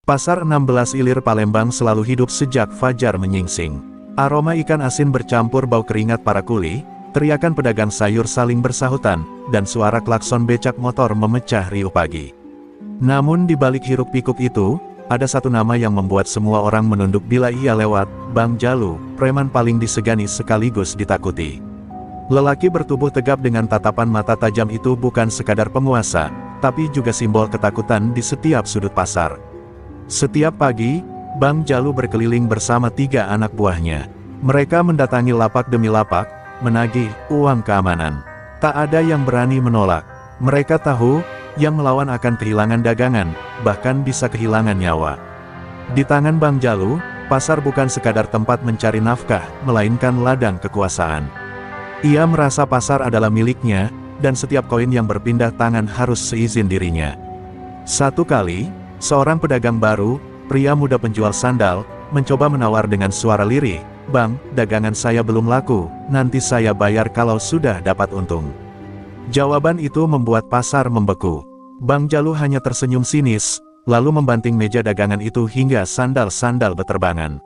Pasar 16 Ilir Palembang selalu hidup sejak fajar menyingsing. Aroma ikan asin bercampur bau keringat para kuli, teriakan pedagang sayur saling bersahutan, dan suara klakson becak motor memecah riuh pagi. Namun di balik hiruk-pikuk itu, ada satu nama yang membuat semua orang menunduk bila ia lewat, Bang Jalu, preman paling disegani sekaligus ditakuti. Lelaki bertubuh tegap dengan tatapan mata tajam itu bukan sekadar penguasa, tapi juga simbol ketakutan di setiap sudut pasar. Setiap pagi, Bang Jalu berkeliling bersama 3 anak buahnya. Mereka mendatangi lapak demi lapak, menagih uang keamanan. Tak ada yang berani menolak. Mereka tahu, yang melawan akan kehilangan dagangan, bahkan bisa kehilangan nyawa. Di tangan Bang Jalu, pasar bukan sekadar tempat mencari nafkah, melainkan ladang kekuasaan. Ia merasa pasar adalah miliknya, dan setiap koin yang berpindah tangan harus seizin dirinya. Satu kali, seorang pedagang baru, pria muda penjual sandal, mencoba menawar dengan suara lirih, "Bang, dagangan saya belum laku, nanti saya bayar kalau sudah dapat untung." Jawaban itu membuat pasar membeku. Bang Jalu hanya tersenyum sinis, lalu membanting meja dagangan itu hingga sandal-sandal beterbangan.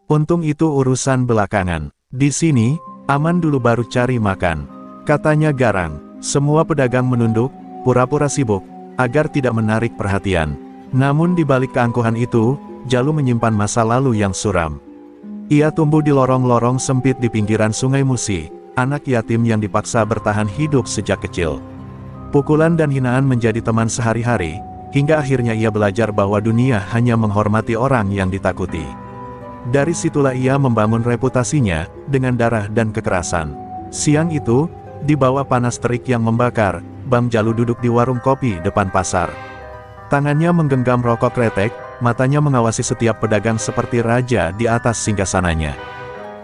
"Untung itu urusan belakangan. Di sini, aman dulu baru cari makan," katanya garang. Semua pedagang menunduk, pura-pura sibuk, agar tidak menarik perhatian. Namun di balik keangkuhan itu, Jalu menyimpan masa lalu yang suram. Ia tumbuh di lorong-lorong sempit di pinggiran Sungai Musi, anak yatim yang dipaksa bertahan hidup sejak kecil. Pukulan dan hinaan menjadi teman sehari-hari, hingga akhirnya ia belajar bahwa dunia hanya menghormati orang yang ditakuti. Dari situlah ia membangun reputasinya, dengan darah dan kekerasan. Siang itu, di bawah panas terik yang membakar, Bang Jalu duduk di warung kopi depan pasar. Tangannya menggenggam rokok kretek, matanya mengawasi setiap pedagang seperti raja di atas singgasananya.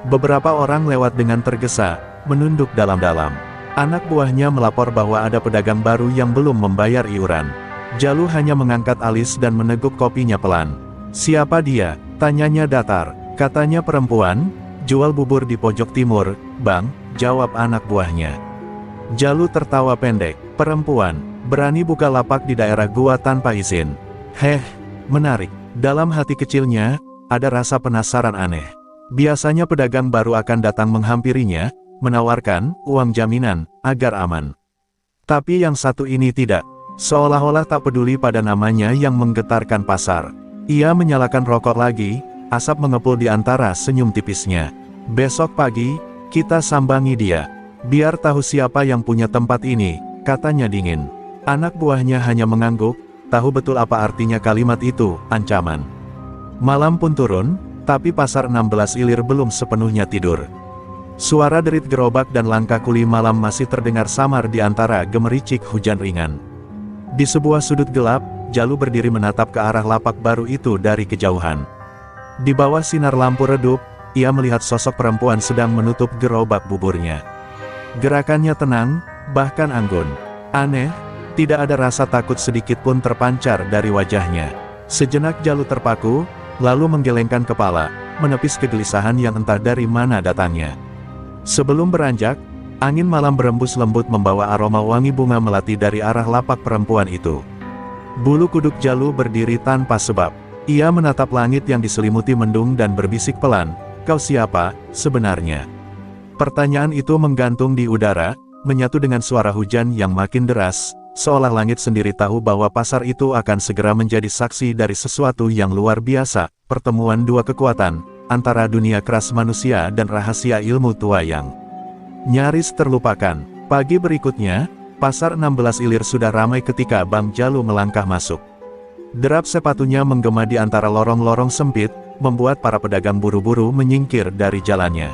Beberapa orang lewat dengan tergesa, menunduk dalam-dalam. Anak buahnya melapor bahwa ada pedagang baru yang belum membayar iuran. Jalu hanya mengangkat alis dan meneguk kopinya pelan. "Siapa dia?" tanyanya datar. "Katanya perempuan, jual bubur di pojok timur, Bang," jawab anak buahnya. Jalu tertawa pendek. "Perempuan berani buka lapak di daerah gua tanpa izin. Heh, menarik." Dalam hati kecilnya, ada rasa penasaran aneh. Biasanya pedagang baru akan datang menghampirinya, menawarkan uang jaminan, agar aman. Tapi yang satu ini tidak. Seolah-olah tak peduli pada namanya yang menggetarkan pasar. Ia menyalakan rokok lagi, asap mengepul di antara senyum tipisnya. "Besok pagi, kita sambangi dia. Biar tahu siapa yang punya tempat ini," katanya dingin. Anak buahnya hanya mengangguk, tahu betul apa artinya kalimat itu, ancaman. Malam pun turun, tapi pasar 16 Ilir belum sepenuhnya tidur. Suara derit gerobak dan langkah kuli malam masih terdengar samar di antara gemericik hujan ringan. Di sebuah sudut gelap, Jalu berdiri menatap ke arah lapak baru itu dari kejauhan. Di bawah sinar lampu redup, ia melihat sosok perempuan sedang menutup gerobak buburnya. Gerakannya tenang, bahkan anggun. Aneh, tidak ada rasa takut sedikit pun terpancar dari wajahnya. Sejenak Jalu terpaku, lalu menggelengkan kepala, menepis kegelisahan yang entah dari mana datangnya. Sebelum beranjak, angin malam berembus lembut membawa aroma wangi bunga melati dari arah lapak perempuan itu. Bulu kuduk Jalu berdiri tanpa sebab. Ia menatap langit yang diselimuti mendung dan berbisik pelan, "Kau siapa, sebenarnya?" Pertanyaan itu menggantung di udara, menyatu dengan suara hujan yang makin deras, seolah langit sendiri tahu bahwa pasar itu akan segera menjadi saksi dari sesuatu yang luar biasa, pertemuan dua kekuatan, antara dunia keras manusia dan rahasia ilmu tua yang nyaris terlupakan. Pagi berikutnya, pasar 16 Ilir sudah ramai ketika Bang Jalu melangkah masuk. Derap sepatunya menggema di antara lorong-lorong sempit, membuat para pedagang buru-buru menyingkir dari jalannya.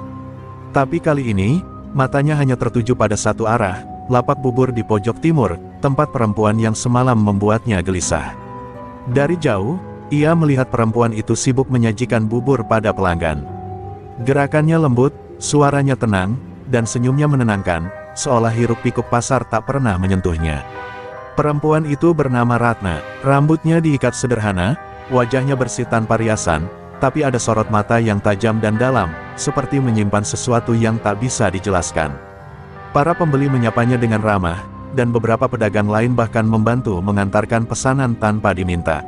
Tapi kali ini, matanya hanya tertuju pada satu arah, lapak bubur di pojok timur, tempat perempuan yang semalam membuatnya gelisah. Dari jauh, ia melihat perempuan itu sibuk menyajikan bubur pada pelanggan. Gerakannya lembut, suaranya tenang, dan senyumnya menenangkan, seolah hiruk-pikuk pasar tak pernah menyentuhnya. Perempuan itu bernama Ratna, rambutnya diikat sederhana, wajahnya bersih tanpa riasan, tapi ada sorot mata yang tajam dan dalam, seperti menyimpan sesuatu yang tak bisa dijelaskan. Para pembeli menyapanya dengan ramah, dan beberapa pedagang lain bahkan membantu mengantarkan pesanan tanpa diminta.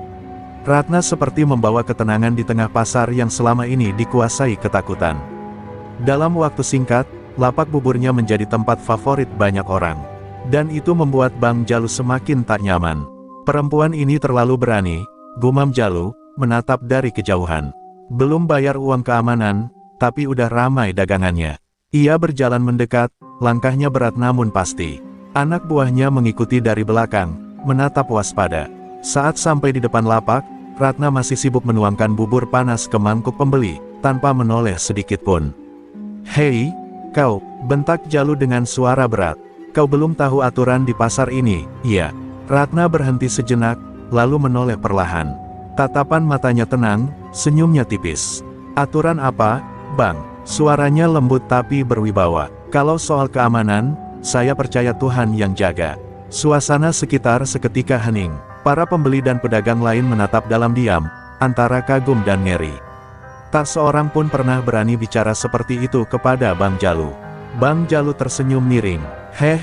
Ratna seperti membawa ketenangan di tengah pasar yang selama ini dikuasai ketakutan. Dalam waktu singkat, lapak buburnya menjadi tempat favorit banyak orang. Dan itu membuat Bang Jalu semakin tak nyaman. Perempuan ini terlalu berani, gumam Jalu, menatap dari kejauhan. Belum bayar uang keamanan, tapi udah ramai dagangannya. Ia berjalan mendekat, langkahnya berat namun pasti. Anak buahnya mengikuti dari belakang, menatap waspada. Saat sampai di depan lapak, Ratna masih sibuk menuangkan bubur panas ke mangkuk pembeli, tanpa menoleh sedikit pun. "Hei, kau," bentak Jalu dengan suara berat. "Kau belum tahu aturan di pasar ini, iya?" Ratna berhenti sejenak, lalu menoleh perlahan. Tatapan matanya tenang, senyumnya tipis. "Aturan apa, Bang?" Suaranya lembut tapi berwibawa. "Kalau soal keamanan, saya percaya Tuhan yang jaga." Suasana sekitar seketika hening. Para pembeli dan pedagang lain menatap dalam diam, antara kagum dan ngeri. Tak seorang pun pernah berani bicara seperti itu kepada Bang Jalu. Bang Jalu tersenyum miring. "Heh,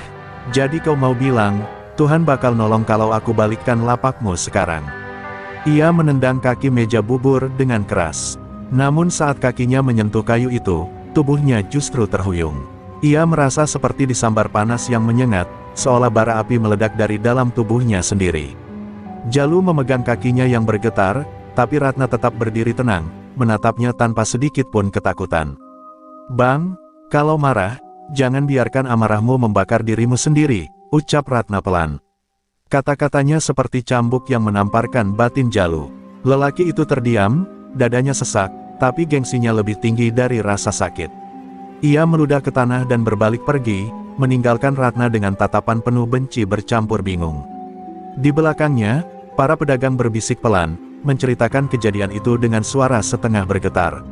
jadi kau mau bilang, Tuhan bakal nolong kalau aku balikkan lapakmu sekarang?" Ia menendang kaki meja bubur dengan keras. Namun saat kakinya menyentuh kayu itu, tubuhnya justru terhuyung. Ia merasa seperti disambar panas yang menyengat, seolah bara api meledak dari dalam tubuhnya sendiri. Jalu memegang kakinya yang bergetar, tapi Ratna tetap berdiri tenang, menatapnya tanpa sedikit pun ketakutan. "Bang, kalau marah, jangan biarkan amarahmu membakar dirimu sendiri," ucap Ratna pelan. Kata-katanya seperti cambuk yang menamparkan batin Jalu. Lelaki itu terdiam, dadanya sesak, tapi gengsinya lebih tinggi dari rasa sakit. Ia meludah ke tanah dan berbalik pergi, meninggalkan Ratna dengan tatapan penuh benci bercampur bingung. Di belakangnya, para pedagang berbisik pelan, menceritakan kejadian itu dengan suara setengah bergetar.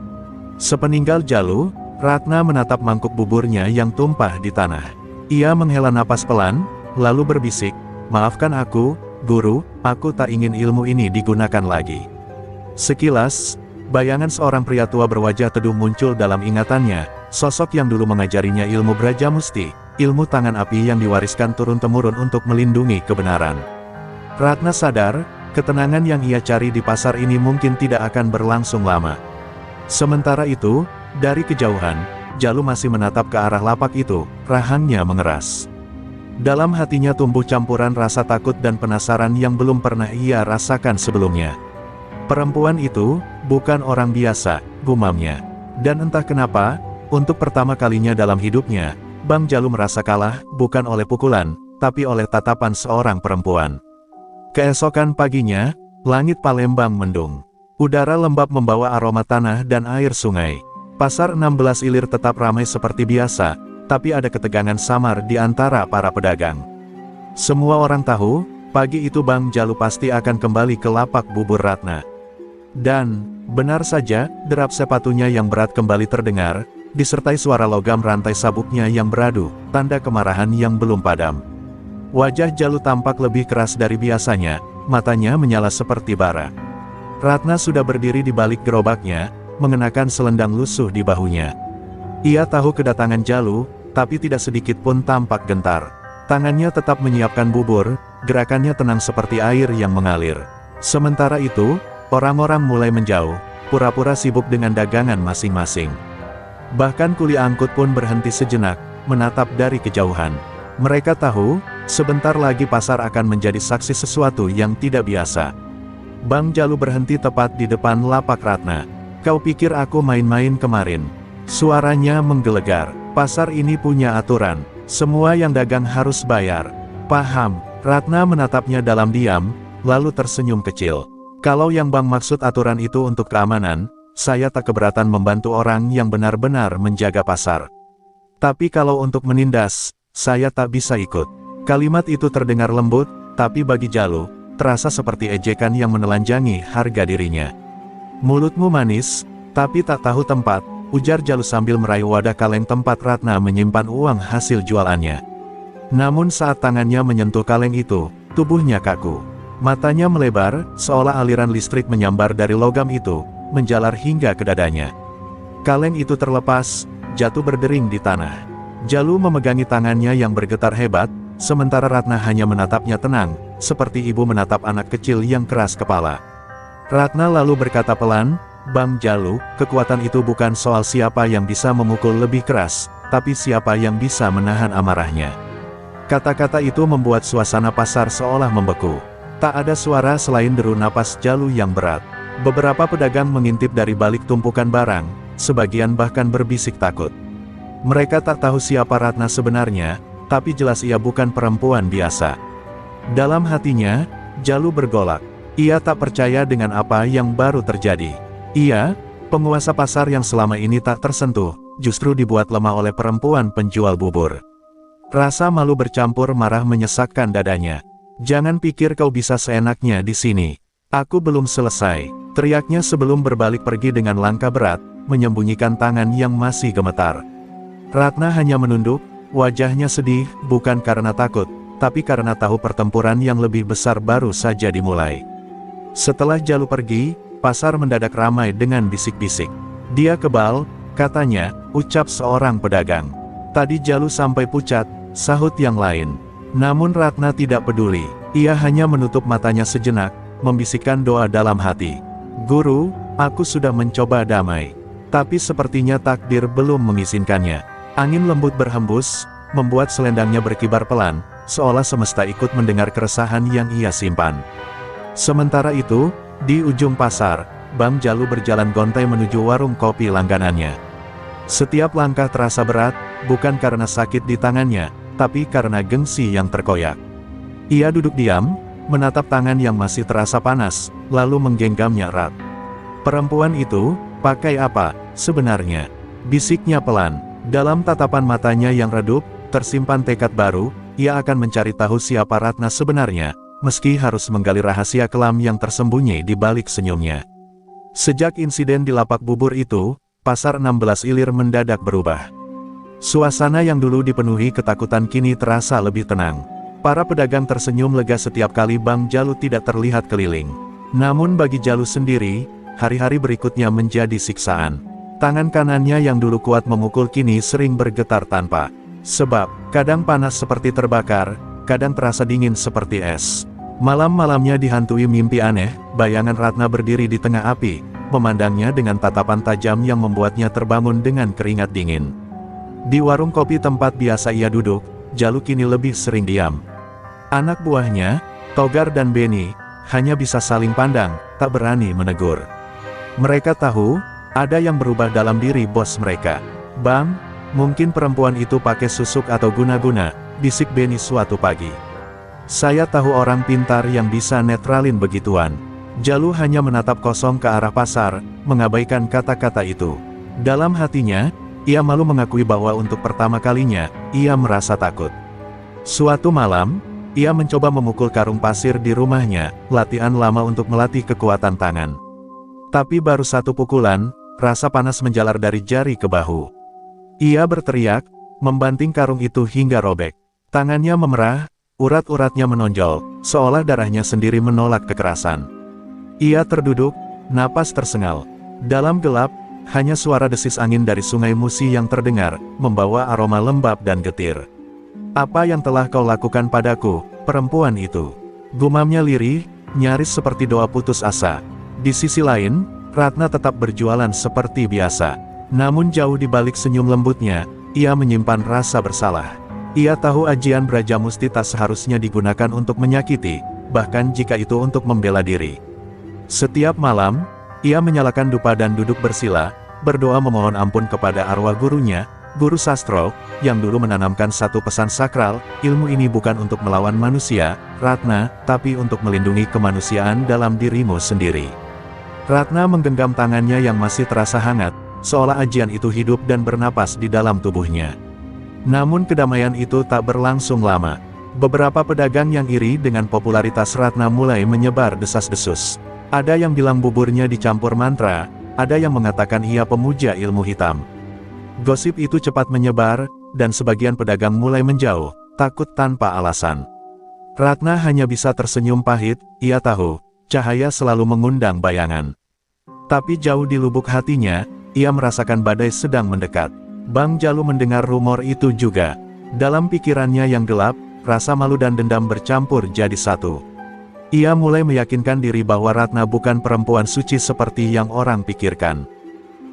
Sepeninggal Jalu, Ratna menatap mangkuk buburnya yang tumpah di tanah. Ia menghela napas pelan, lalu berbisik, "Maafkan aku, Guru, aku tak ingin ilmu ini digunakan lagi." Sekilas, bayangan seorang pria tua berwajah teduh muncul dalam ingatannya, sosok yang dulu mengajarinya ilmu Brajamusti, ilmu tangan api yang diwariskan turun-temurun untuk melindungi kebenaran. Ratna sadar, ketenangan yang ia cari di pasar ini mungkin tidak akan berlangsung lama. Sementara itu, dari kejauhan, Jalu masih menatap ke arah lapak itu, rahangnya mengeras. Dalam hatinya tumbuh campuran rasa takut dan penasaran yang belum pernah ia rasakan sebelumnya. Perempuan itu, bukan orang biasa, gumamnya. Dan entah kenapa, untuk pertama kalinya dalam hidupnya, Bang Jalu merasa kalah, bukan oleh pukulan, tapi oleh tatapan seorang perempuan. Keesokan paginya, langit Palembang mendung. Udara lembab membawa aroma tanah dan air sungai. Pasar 16 Ilir tetap ramai seperti biasa, tapi ada ketegangan samar di antara para pedagang. Semua orang tahu, pagi itu Bang Jalu pasti akan kembali ke lapak bubur Ratna. Dan, benar saja, derap sepatunya yang berat kembali terdengar, disertai suara logam rantai sabuknya yang beradu, tanda kemarahan yang belum padam. Wajah Jalu tampak lebih keras dari biasanya, matanya menyala seperti bara. Ratna sudah berdiri di balik gerobaknya, mengenakan selendang lusuh di bahunya. Ia tahu kedatangan Jalu, tapi tidak sedikit pun tampak gentar. Tangannya tetap menyiapkan bubur, gerakannya tenang seperti air yang mengalir. Sementara itu, orang-orang mulai menjauh, pura-pura sibuk dengan dagangan masing-masing. Bahkan kuli angkut pun berhenti sejenak, menatap dari kejauhan. Mereka tahu, sebentar lagi pasar akan menjadi saksi sesuatu yang tidak biasa. Bang Jalu berhenti tepat di depan lapak Ratna. "Kau pikir aku main-main kemarin?" Suaranya menggelegar. "Pasar ini punya aturan. Semua yang dagang harus bayar." "Paham." Ratna menatapnya dalam diam, lalu tersenyum kecil. "Kalau yang Bang maksud aturan itu untuk keamanan, saya tak keberatan membantu orang yang benar-benar menjaga pasar. Tapi kalau untuk menindas, saya tak bisa ikut." Kalimat itu terdengar lembut, tapi bagi Jalu, terasa seperti ejekan yang menelanjangi harga dirinya. "Mulutmu manis, tapi tak tahu tempat," ujar Jalu sambil meraih wadah kaleng tempat Ratna menyimpan uang hasil jualannya. Namun saat tangannya menyentuh kaleng itu, tubuhnya kaku. Matanya melebar, seolah aliran listrik menyambar dari logam itu, menjalar hingga ke dadanya. Kaleng itu terlepas, jatuh berdering di tanah. Jalu memegangi tangannya yang bergetar hebat, sementara Ratna hanya menatapnya tenang, seperti ibu menatap anak kecil yang keras kepala. Ratna lalu berkata pelan, "Bang Jalu, kekuatan itu bukan soal siapa yang bisa memukul lebih keras, tapi siapa yang bisa menahan amarahnya." Kata-kata itu membuat suasana pasar seolah membeku. Tak ada suara selain deru napas Jalu yang berat. Beberapa pedagang mengintip dari balik tumpukan barang, sebagian bahkan berbisik takut. Mereka tak tahu siapa Ratna sebenarnya, tapi jelas ia bukan perempuan biasa. Dalam hatinya, Jalu bergolak. Ia tak percaya dengan apa yang baru terjadi. Ia, penguasa pasar yang selama ini tak tersentuh, justru dibuat lemah oleh perempuan penjual bubur. Rasa malu bercampur marah menyesakkan dadanya. "Jangan pikir kau bisa seenaknya di sini. Aku belum selesai," teriaknya sebelum berbalik pergi dengan langkah berat, menyembunyikan tangan yang masih gemetar. Ratna hanya menunduk, wajahnya sedih, bukan karena takut, tapi karena tahu pertempuran yang lebih besar baru saja dimulai. Setelah Jalu pergi, pasar mendadak ramai dengan bisik-bisik. "Dia kebal," katanya, ucap seorang pedagang. "Tadi Jalu sampai pucat," sahut yang lain. Namun Ratna tidak peduli. Ia hanya menutup matanya sejenak, membisikkan doa dalam hati. "Guru, aku sudah mencoba damai. Tapi sepertinya takdir belum mengizinkannya." Angin lembut berhembus, membuat selendangnya berkibar pelan, seolah semesta ikut mendengar keresahan yang ia simpan. Sementara itu, di ujung pasar, Bang Jalu berjalan gontai menuju warung kopi langganannya. Setiap langkah terasa berat, bukan karena sakit di tangannya, tapi karena gengsi yang terkoyak. Ia duduk diam, menatap tangan yang masih terasa panas, lalu menggenggamnya erat. "Perempuan itu, pakai apa, sebenarnya?" bisiknya pelan. Dalam tatapan matanya yang redup, tersimpan tekad baru, ia akan mencari tahu siapa Ratna sebenarnya, meski harus menggali rahasia kelam yang tersembunyi di balik senyumnya. Sejak insiden di lapak bubur itu, pasar 16 Ilir mendadak berubah. Suasana yang dulu dipenuhi ketakutan kini terasa lebih tenang. Para pedagang tersenyum lega setiap kali Bang Jalu tidak terlihat keliling. Namun bagi Jalu sendiri, hari-hari berikutnya menjadi siksaan. Tangan kanannya yang dulu kuat memukul kini sering bergetar tanpa sebab. Kadang panas seperti terbakar, kadang terasa dingin seperti es. Malam-malamnya dihantui mimpi aneh, bayangan Ratna berdiri di tengah api, memandangnya dengan tatapan tajam yang membuatnya terbangun dengan keringat dingin. Di warung kopi tempat biasa ia duduk, Jalu kini lebih sering diam. Anak buahnya, Togar dan Beni, hanya bisa saling pandang, tak berani menegur. Mereka tahu, ada yang berubah dalam diri bos mereka. "Bang, mungkin perempuan itu pakai susuk atau guna-guna," bisik Beni suatu pagi. "Saya tahu orang pintar yang bisa netralin begituan." Jalu hanya menatap kosong ke arah pasar, mengabaikan kata-kata itu. Dalam hatinya, ia malu mengakui bahwa untuk pertama kalinya, ia merasa takut. Suatu malam, ia mencoba memukul karung pasir di rumahnya, latihan lama untuk melatih kekuatan tangan. Tapi baru satu pukulan, rasa panas menjalar dari jari ke bahu. Ia berteriak, membanting karung itu hingga robek. Tangannya memerah, urat-uratnya menonjol, seolah darahnya sendiri menolak kekerasan. Ia terduduk, napas tersengal. Dalam gelap, hanya suara desis angin dari sungai Musi yang terdengar, membawa aroma lembab dan getir. "Apa yang telah kau lakukan padaku, perempuan itu?" gumamnya lirih, nyaris seperti doa putus asa. Di sisi lain, Ratna tetap berjualan seperti biasa. Namun jauh di balik senyum lembutnya, ia menyimpan rasa bersalah. Ia tahu ajian Braja Musti tak seharusnya digunakan untuk menyakiti, bahkan jika itu untuk membela diri. Setiap malam, ia menyalakan dupa dan duduk bersila, berdoa memohon ampun kepada arwah gurunya, Guru Sastro, yang dulu menanamkan satu pesan sakral, ilmu ini bukan untuk melawan manusia, Ratna, tapi untuk melindungi kemanusiaan dalam dirimu sendiri. Ratna menggenggam tangannya yang masih terasa hangat, seolah ajian itu hidup dan bernapas di dalam tubuhnya. Namun kedamaian itu tak berlangsung lama. Beberapa pedagang yang iri dengan popularitas Ratna mulai menyebar desas-desus. Ada yang bilang buburnya dicampur mantra, ada yang mengatakan ia pemuja ilmu hitam. Gosip itu cepat menyebar, dan sebagian pedagang mulai menjauh, takut tanpa alasan. Ratna hanya bisa tersenyum pahit, ia tahu, cahaya selalu mengundang bayangan. Tapi jauh di lubuk hatinya, ia merasakan badai sedang mendekat. Bang Jalu mendengar rumor itu juga. Dalam pikirannya yang gelap, rasa malu dan dendam bercampur jadi satu. Ia mulai meyakinkan diri bahwa Ratna bukan perempuan suci seperti yang orang pikirkan.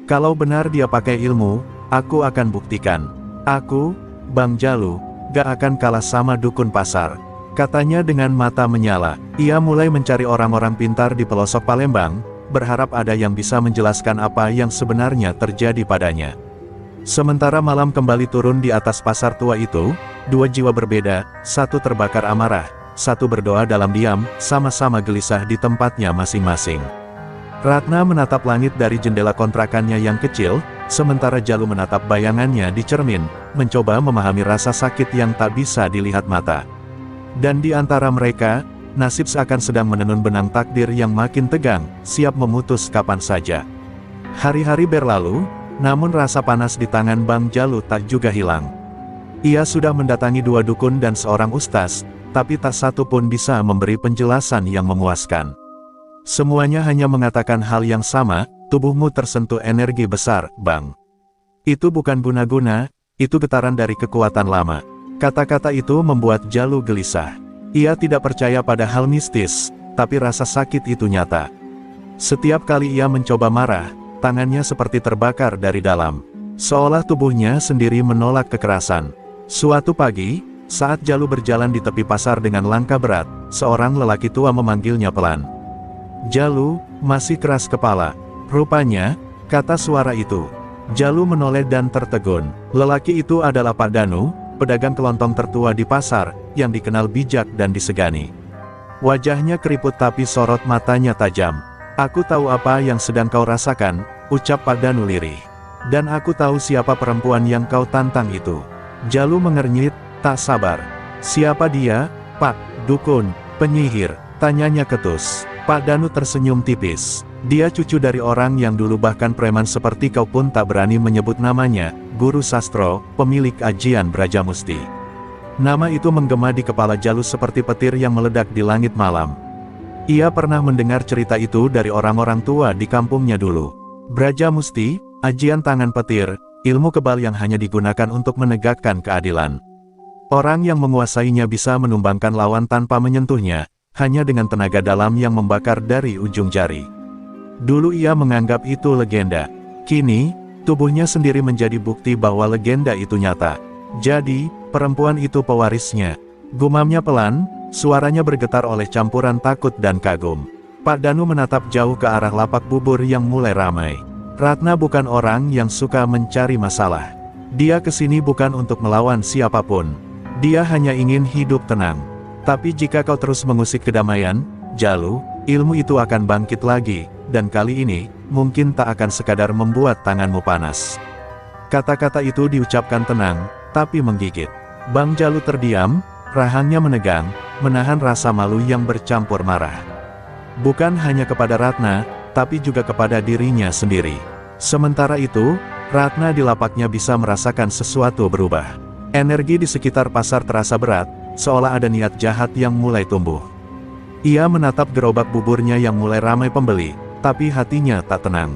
Kalau benar dia pakai ilmu, aku akan buktikan. Aku, Bang Jalu, gak akan kalah sama dukun pasar, katanya dengan mata menyala. Ia mulai mencari orang-orang pintar di pelosok Palembang, berharap ada yang bisa menjelaskan apa yang sebenarnya terjadi padanya. Sementara malam kembali turun di atas pasar tua itu, dua jiwa berbeda, satu terbakar amarah, satu berdoa dalam diam, sama-sama gelisah di tempatnya masing-masing. Ratna menatap langit dari jendela kontrakannya yang kecil, sementara Jalu menatap bayangannya di cermin, mencoba memahami rasa sakit yang tak bisa dilihat mata. Dan di antara mereka, nasib seakan sedang menenun benang takdir yang makin tegang, siap memutus kapan saja. Hari-hari berlalu, namun rasa panas di tangan Bang Jalu tak juga hilang. Ia sudah mendatangi dua dukun dan seorang ustaz, tapi tak satu pun bisa memberi penjelasan yang memuaskan. Semuanya hanya mengatakan hal yang sama, tubuhmu tersentuh energi besar, Bang. Itu bukan guna-guna, itu getaran dari kekuatan lama. Kata-kata itu membuat Jalu gelisah. Ia tidak percaya pada hal mistis, tapi rasa sakit itu nyata. Setiap kali ia mencoba marah, tangannya seperti terbakar dari dalam. Seolah tubuhnya sendiri menolak kekerasan. Suatu pagi, saat Jalu berjalan di tepi pasar dengan langkah berat, seorang lelaki tua memanggilnya pelan. Jalu, masih keras kepala. Rupanya, kata suara itu. Jalu menoleh dan tertegun. Lelaki itu adalah Pak Danu, pedagang kelontong tertua di pasar, yang dikenal bijak dan disegani. Wajahnya keriput tapi sorot matanya tajam. Aku tahu apa yang sedang kau rasakan, ucap Pak Danu lirih. Dan aku tahu siapa perempuan yang kau tantang itu. Jalu mengernyit, tak sabar. Siapa dia, Pak? Dukun, penyihir, tanyanya ketus. Pak Danu tersenyum tipis. Dia cucu dari orang yang dulu bahkan preman seperti kau pun tak berani menyebut namanya, Guru Sastro, pemilik ajian Brajamusti. Nama itu menggema di kepala Jalu seperti petir yang meledak di langit malam. Ia pernah mendengar cerita itu dari orang-orang tua di kampungnya dulu. Brajamusti, ajian tangan petir, ilmu kebal yang hanya digunakan untuk menegakkan keadilan. Orang yang menguasainya bisa menumbangkan lawan tanpa menyentuhnya, hanya dengan tenaga dalam yang membakar dari ujung jari. Dulu ia menganggap itu legenda. Kini, tubuhnya sendiri menjadi bukti bahwa legenda itu nyata. Jadi, perempuan itu pewarisnya. Gumamnya pelan, suaranya bergetar oleh campuran takut dan kagum. Pak Danu menatap jauh ke arah lapak bubur yang mulai ramai. Ratna bukan orang yang suka mencari masalah. Dia kesini bukan untuk melawan siapapun. Dia hanya ingin hidup tenang. Tapi jika kau terus mengusik kedamaian, Jalu, ilmu itu akan bangkit lagi, dan kali ini, mungkin tak akan sekadar membuat tanganmu panas. Kata-kata itu diucapkan tenang, tapi menggigit. Bang Jalu terdiam, rahangnya menegang, menahan rasa malu yang bercampur marah. Bukan hanya kepada Ratna, tapi juga kepada dirinya sendiri. Sementara itu, Ratna di lapaknya bisa merasakan sesuatu berubah. Energi di sekitar pasar terasa berat, seolah ada niat jahat yang mulai tumbuh. Ia menatap gerobak buburnya yang mulai ramai pembeli, tapi hatinya tak tenang.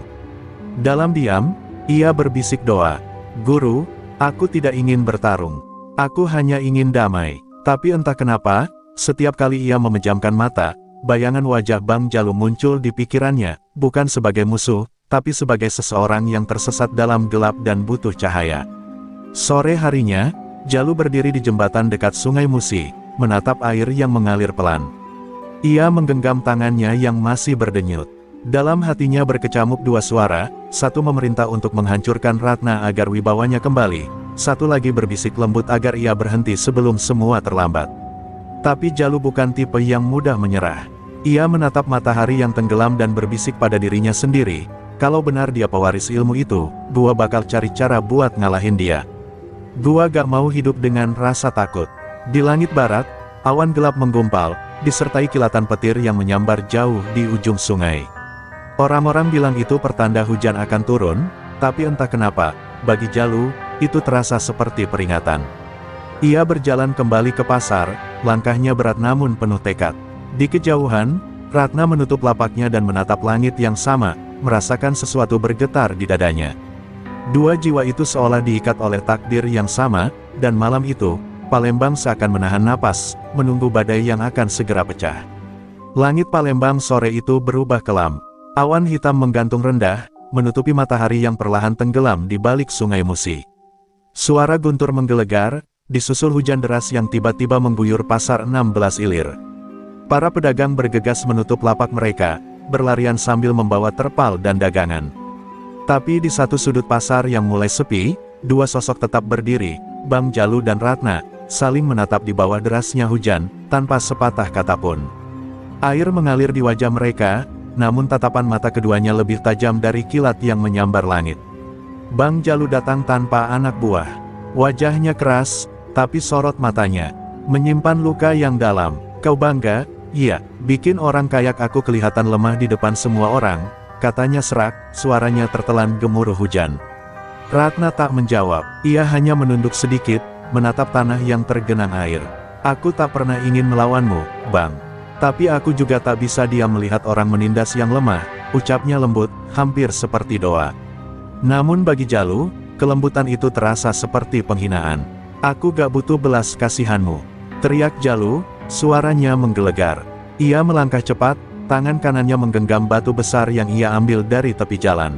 Dalam diam, ia berbisik doa, "Guru, aku tidak ingin bertarung. Aku hanya ingin damai." Tapi entah kenapa, setiap kali ia memejamkan mata, bayangan wajah Bang Jalu muncul di pikirannya, bukan sebagai musuh, tapi sebagai seseorang yang tersesat dalam gelap dan butuh cahaya. Sore harinya, Jalu berdiri di jembatan dekat Sungai Musi, menatap air yang mengalir pelan. Ia menggenggam tangannya yang masih berdenyut. Dalam hatinya berkecamuk dua suara, satu memerintah untuk menghancurkan Ratna agar wibawanya kembali, satu lagi berbisik lembut agar ia berhenti sebelum semua terlambat. Tapi Jalu bukan tipe yang mudah menyerah. Ia menatap matahari yang tenggelam dan berbisik pada dirinya sendiri, kalau benar dia pewaris ilmu itu, gua bakal cari cara buat ngalahin dia. Gua gak mau hidup dengan rasa takut. Di langit barat, awan gelap menggumpal, disertai kilatan petir yang menyambar jauh di ujung sungai. Orang-orang bilang itu pertanda hujan akan turun, tapi entah kenapa, bagi Jalu, itu terasa seperti peringatan. Ia berjalan kembali ke pasar, langkahnya berat namun penuh tekad. Di kejauhan, Ratna menutup lapaknya dan menatap langit yang sama, merasakan sesuatu bergetar di dadanya. Dua jiwa itu seolah diikat oleh takdir yang sama, dan malam itu, Palembang seakan menahan napas, menunggu badai yang akan segera pecah. Langit Palembang sore itu berubah kelam. Awan hitam menggantung rendah, menutupi matahari yang perlahan tenggelam di balik Sungai Musi. Suara guntur menggelegar, disusul hujan deras yang tiba-tiba mengguyur pasar 16 Ilir. Para pedagang bergegas menutup lapak mereka, berlarian sambil membawa terpal dan dagangan. Tapi di satu sudut pasar yang mulai sepi, dua sosok tetap berdiri, Bang Jalu dan Ratna, saling menatap di bawah derasnya hujan, tanpa sepatah kata pun. Air mengalir di wajah mereka, namun tatapan mata keduanya lebih tajam dari kilat yang menyambar langit. Bang Jalu datang tanpa anak buah. Wajahnya keras, tapi sorot matanya menyimpan luka yang dalam. Kau bangga? Iya, bikin orang kayak aku kelihatan lemah di depan semua orang, katanya serak, suaranya tertelan gemuruh hujan. Ratna tak menjawab, ia hanya menunduk sedikit, menatap tanah yang tergenang air. Aku tak pernah ingin melawanmu, Bang. Tapi aku juga tak bisa diam melihat orang menindas yang lemah, ucapnya lembut, hampir seperti doa. Namun bagi Jalu, kelembutan itu terasa seperti penghinaan. Aku gak butuh belas kasihanmu, teriak Jalu, suaranya menggelegar. Ia melangkah cepat, tangan kanannya menggenggam batu besar yang ia ambil dari tepi jalan.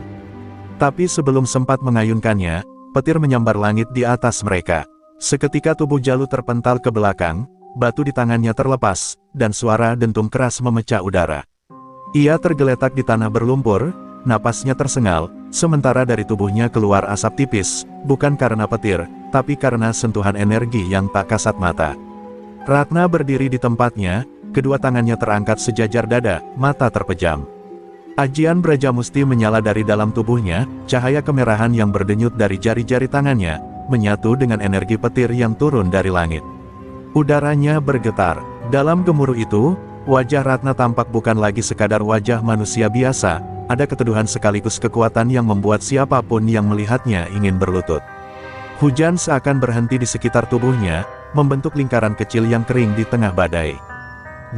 Tapi sebelum sempat mengayunkannya, petir menyambar langit di atas mereka. Seketika tubuh Jalu terpental ke belakang, batu di tangannya terlepas, dan suara dentum keras memecah udara. Ia tergeletak di tanah berlumpur, napasnya tersengal, sementara dari tubuhnya keluar asap tipis, bukan karena petir, tapi karena sentuhan energi yang tak kasat mata. Ratna berdiri di tempatnya, kedua tangannya terangkat sejajar dada, mata terpejam. Ajian Brajamusti menyala dari dalam tubuhnya, cahaya kemerahan yang berdenyut dari jari-jari tangannya, menyatu dengan energi petir yang turun dari langit. Udaranya bergetar. Dalam gemuruh itu, wajah Ratna tampak bukan lagi sekadar wajah manusia biasa, ada keteduhan sekaligus kekuatan yang membuat siapapun yang melihatnya ingin berlutut. Hujan seakan berhenti di sekitar tubuhnya, membentuk lingkaran kecil yang kering di tengah badai.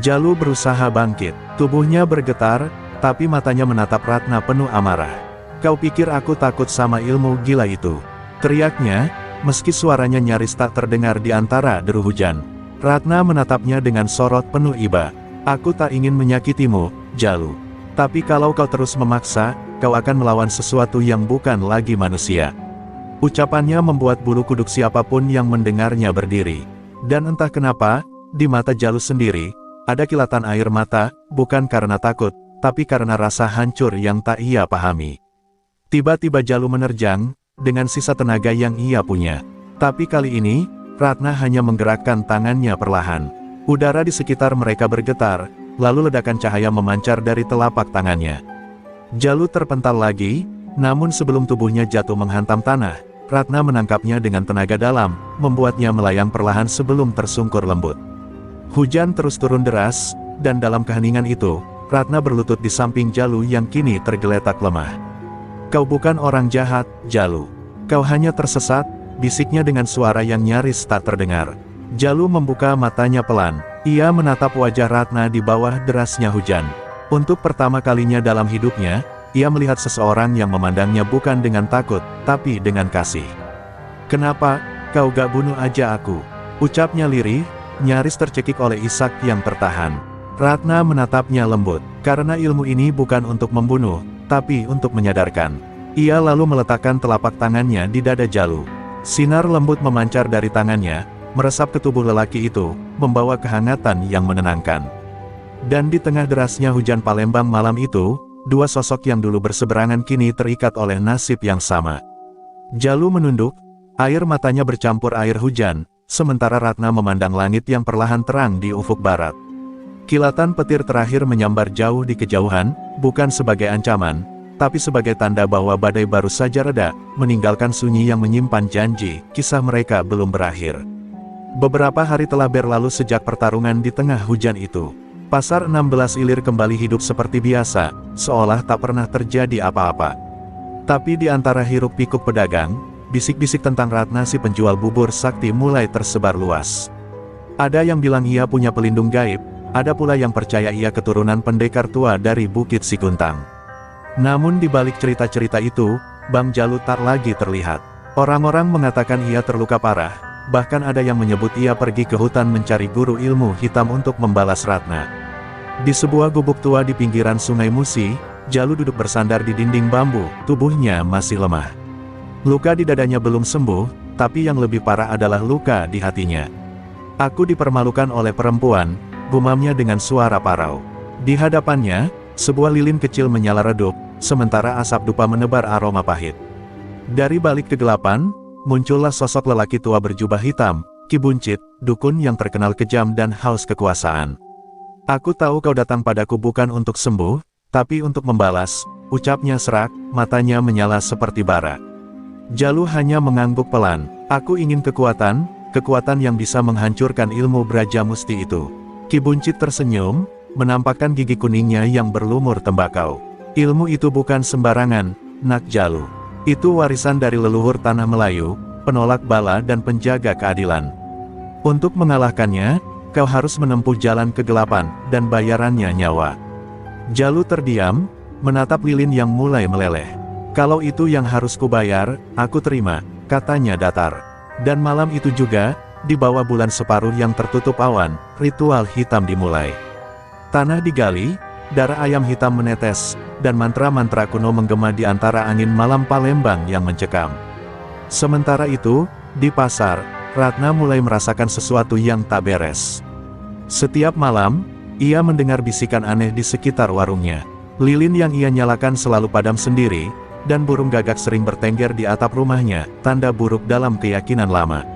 Jalu berusaha bangkit, tubuhnya bergetar, tapi matanya menatap Ratna penuh amarah. Kau pikir aku takut sama ilmu gila itu? Teriaknya, meski suaranya nyaris tak terdengar di antara deru hujan. Ratna menatapnya dengan sorot penuh iba. Aku tak ingin menyakitimu, Jalu. Tapi kalau kau terus memaksa, kau akan melawan sesuatu yang bukan lagi manusia. Ucapannya membuat bulu kuduk siapapun yang mendengarnya berdiri. Dan entah kenapa, di mata Jalu sendiri, ada kilatan air mata, bukan karena takut, tapi karena rasa hancur yang tak ia pahami. Tiba-tiba Jalu menerjang, dengan sisa tenaga yang ia punya. Tapi kali ini, Ratna hanya menggerakkan tangannya perlahan. Udara di sekitar mereka bergetar, lalu ledakan cahaya memancar dari telapak tangannya. Jalu terpental lagi, namun sebelum tubuhnya jatuh menghantam tanah, Ratna menangkapnya dengan tenaga dalam, membuatnya melayang perlahan sebelum tersungkur lembut. Hujan terus turun deras, dan dalam keheningan itu, Ratna berlutut di samping Jalu yang kini tergeletak lemah. Kau bukan orang jahat, Jalu. Kau hanya tersesat, bisiknya dengan suara yang nyaris tak terdengar. Jalu membuka matanya pelan. Ia menatap wajah Ratna di bawah derasnya hujan. Untuk pertama kalinya dalam hidupnya, ia melihat seseorang yang memandangnya bukan dengan takut, tapi dengan kasih. Kenapa, kau gak bunuh aja aku? Ucapnya lirih, nyaris tercekik oleh isak yang tertahan. Ratna menatapnya lembut, karena ilmu ini bukan untuk membunuh, tapi untuk menyadarkan. Ia lalu meletakkan telapak tangannya di dada Jalu. Sinar lembut memancar dari tangannya, meresap ke tubuh lelaki itu, membawa kehangatan yang menenangkan. Dan di tengah derasnya hujan Palembang malam itu, dua sosok yang dulu berseberangan kini terikat oleh nasib yang sama. Jalu menunduk, air matanya bercampur air hujan, sementara Ratna memandang langit yang perlahan terang di ufuk barat. Kilatan petir terakhir menyambar jauh di kejauhan, bukan sebagai ancaman, tapi sebagai tanda bahwa badai baru saja reda, meninggalkan sunyi yang menyimpan janji, kisah mereka belum berakhir. Beberapa hari telah berlalu sejak pertarungan di tengah hujan itu. Pasar 16 Ilir kembali hidup seperti biasa, seolah tak pernah terjadi apa-apa. Tapi di antara hiruk-pikuk pedagang, bisik-bisik tentang Ratna si penjual bubur sakti mulai tersebar luas. Ada yang bilang ia punya pelindung gaib, ada pula yang percaya ia keturunan pendekar tua dari Bukit Sikuntang. Namun di balik cerita-cerita itu, Bang Jalu tak lagi terlihat. Orang-orang mengatakan ia terluka parah, bahkan ada yang menyebut ia pergi ke hutan mencari guru ilmu hitam untuk membalas Ratna. Di sebuah gubuk tua di pinggiran Sungai Musi, Jalu duduk bersandar di dinding bambu, tubuhnya masih lemah. Luka di dadanya belum sembuh, tapi yang lebih parah adalah luka di hatinya. Aku dipermalukan oleh perempuan, gumamnya dengan suara parau. Di hadapannya, sebuah lilin kecil menyala redup, sementara asap dupa menebar aroma pahit. Dari balik kegelapan, muncullah sosok lelaki tua berjubah hitam, Ki Buncit, dukun yang terkenal kejam dan haus kekuasaan. Aku tahu kau datang padaku bukan untuk sembuh, tapi untuk membalas, ucapnya serak, matanya menyala seperti bara. Jalu hanya mengangguk pelan. Aku ingin kekuatan yang bisa menghancurkan ilmu Braja Musti itu. Ki Buncit tersenyum, menampakkan gigi kuningnya yang berlumur tembakau. Ilmu itu bukan sembarangan, Nak Jalu. Itu warisan dari leluhur tanah Melayu, penolak bala dan penjaga keadilan. Untuk mengalahkannya, kau harus menempuh jalan kegelapan, dan bayarannya nyawa. Jalu terdiam, menatap lilin yang mulai meleleh. Kalau itu yang harus kubayar, aku terima, katanya datar. Dan malam itu juga, di bawah bulan separuh yang tertutup awan, ritual hitam dimulai. Tanah digali, darah ayam hitam menetes, dan mantra-mantra kuno menggema di antara angin malam Palembang yang mencekam. Sementara itu, di pasar, Ratna mulai merasakan sesuatu yang tak beres. Setiap malam, ia mendengar bisikan aneh di sekitar warungnya. Lilin yang ia nyalakan selalu padam sendiri, dan burung gagak sering bertengger di atap rumahnya, tanda buruk dalam keyakinan lama.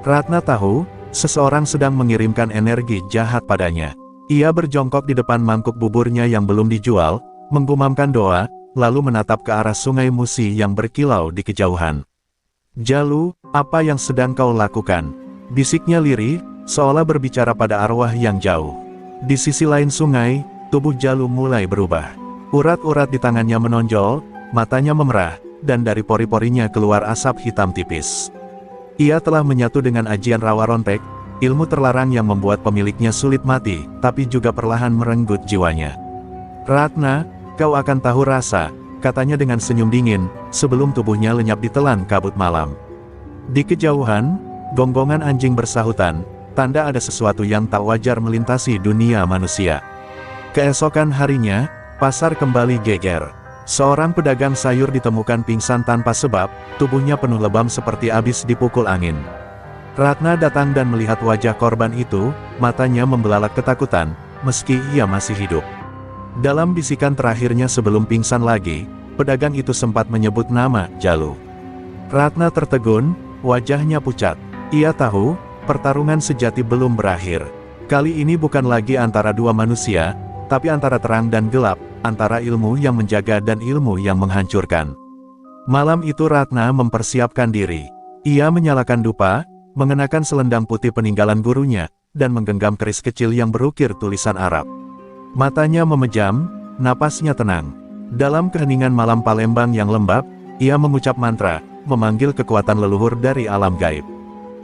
Ratna tahu, seseorang sedang mengirimkan energi jahat padanya. Ia berjongkok di depan mangkuk buburnya yang belum dijual, menggumamkan doa, lalu menatap ke arah Sungai Musi yang berkilau di kejauhan. Jalu, apa yang sedang kau lakukan? Bisiknya lirih, seolah berbicara pada arwah yang jauh. Di sisi lain sungai, tubuh Jalu mulai berubah. Urat-urat di tangannya menonjol, matanya memerah, dan dari pori-porinya keluar asap hitam tipis. Ia telah menyatu dengan ajian Rawa Rontek, ilmu terlarang yang membuat pemiliknya sulit mati, tapi juga perlahan merenggut jiwanya. Ratna, kau akan tahu rasa, katanya dengan senyum dingin, sebelum tubuhnya lenyap ditelan kabut malam. Di kejauhan, gonggongan anjing bersahutan, tanda ada sesuatu yang tak wajar melintasi dunia manusia. Keesokan harinya, pasar kembali geger. Seorang pedagang sayur ditemukan pingsan tanpa sebab, tubuhnya penuh lebam seperti habis dipukul angin. Ratna datang dan melihat wajah korban itu, matanya membelalak ketakutan, meski ia masih hidup. Dalam bisikan terakhirnya sebelum pingsan lagi, pedagang itu sempat menyebut nama Jalu. Ratna tertegun, wajahnya pucat. Ia tahu, pertarungan sejati belum berakhir. Kali ini bukan lagi antara dua manusia, tapi antara terang dan gelap, antara ilmu yang menjaga dan ilmu yang menghancurkan. Malam itu Ratna mempersiapkan diri. Ia menyalakan dupa, mengenakan selendang putih peninggalan gurunya, dan menggenggam keris kecil yang berukir tulisan Arab. Matanya memejam, napasnya tenang. Dalam keheningan malam Palembang yang lembab, ia mengucap mantra, memanggil kekuatan leluhur dari alam gaib.